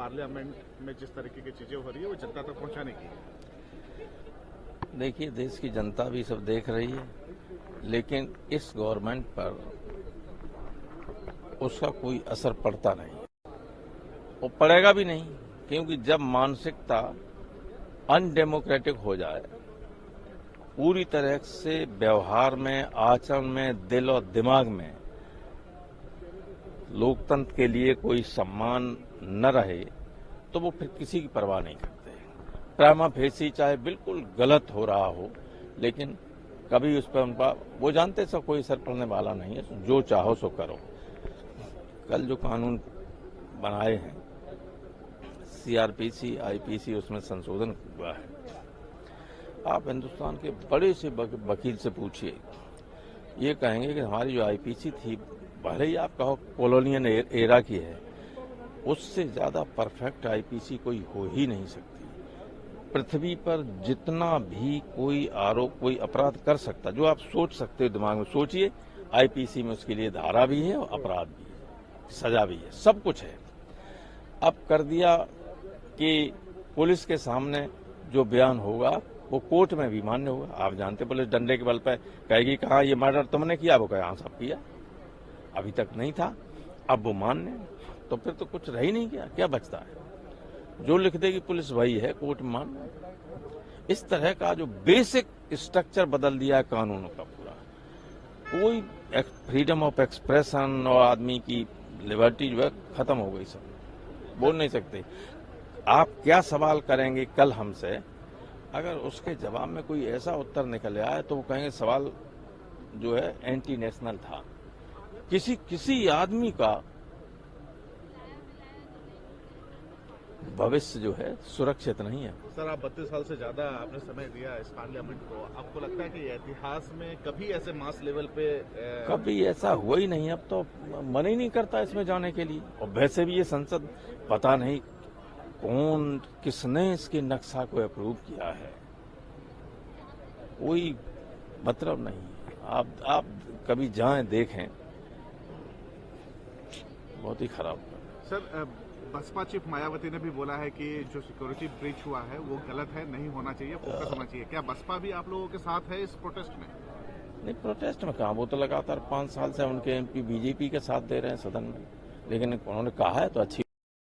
Parliament में जिस तरीके की चीजें हो रही है वो जनता तक पहुंचाने की। देखिए, देश की जनता भी सब देख रही है, लेकिन इस गवर्नमेंट पर उसका कोई असर पड़ता नहीं और पड़ेगा भी नहीं, क्योंकि जब मानसिकता अनडेमोक्रेटिक हो जाए, पूरी तरह से व्यवहार में, आचरण में, दिल और दिमाग में लोकतंत्र के लिए कोई सम्मान न रहे, तो वो फिर किसी की परवाह नहीं करते। प्राइमा फेसी चाहे बिल्कुल गलत हो रहा हो, लेकिन कभी उस पर उनका वो जानते सब कोई असर पड़ने वाला नहीं है, जो चाहो सो करो। कल जो कानून बनाए हैं, सीआरपीसी, आईपीसी, उसमें संशोधन हुआ है। आप हिंदुस्तान के बड़े से वकील से पूछिए, ये कहेंगे कि हमारी जो आईपीसी थी, भले ही आप कहो कॉलोनियल एरा की है, उससे ज्यादा परफेक्ट आईपीसी कोई हो ही नहीं सकती। पृथ्वी पर जितना भी कोई आरोप, कोई अपराध कर सकता, जो आप सोच सकते हो, दिमाग में सोचिए, आईपीसी में उसके लिए धारा भी है और अपराध भी है, सजा भी है, सब कुछ है। अब कर दिया कि पुलिस के सामने जो बयान होगा वो कोर्ट में भी मान्य होगा। आप जानते, पुलिस डंडे के बल पर कहेगी कहा ये मर्डर तुमने किया, वो कहे हाँ साहब किया, अभी तक नहीं था, अब वो मान्य, तो फिर तो कुछ रह ही नहीं गया, क्या बचता है? जो लिख देगी पुलिस वही है, कोर्ट मान्य। इस तरह का जो बेसिक स्ट्रक्चर बदल दिया है कानूनों का पूरा। कोई फ्रीडम ऑफ एक्सप्रेशन और आदमी की लिबर्टी जो है खत्म हो गई, सब बोल नहीं सकते। आप क्या सवाल करेंगे कल हमसे, अगर उसके जवाब में कोई ऐसा उत्तर निकल आए तो वो कहेंगे सवाल जो है एंटी नेशनल था। किसी आदमी का भविष्य जो है सुरक्षित नहीं है। सर, आप 32 साल से ज्यादा आपने समय दिया इस पार्लियामेंट को, आपको लगता है कि इतिहास में कभी ऐसे मास लेवल पे कभी ऐसा हुआ ही नहीं, अब तो मन ही नहीं करता इसमें जाने के लिए। और वैसे भी ये संसद पता नहीं कौन, किसने इसके नक्शा को अप्रूव किया है, कोई मतलब नहीं। आप कभी जाएं, देखें, बहुत ही खराब। सर, बसपा चीफ मायावती ने भी बोला है कि जो सिक्योरिटी ब्रीच हुआ है वो गलत है, नहीं होना चाहिए, फोकस होना चाहिए। क्या बसपा भी आप लोगों के साथ है इस प्रोटेस्ट में? नहीं, प्रोटेस्ट में कहा, वो तो लगातार 5 साल से उनके एमपी बीजेपी के साथ दे रहे हैं सदन में, लेकिन उन्होंने कहा है तो अच्छी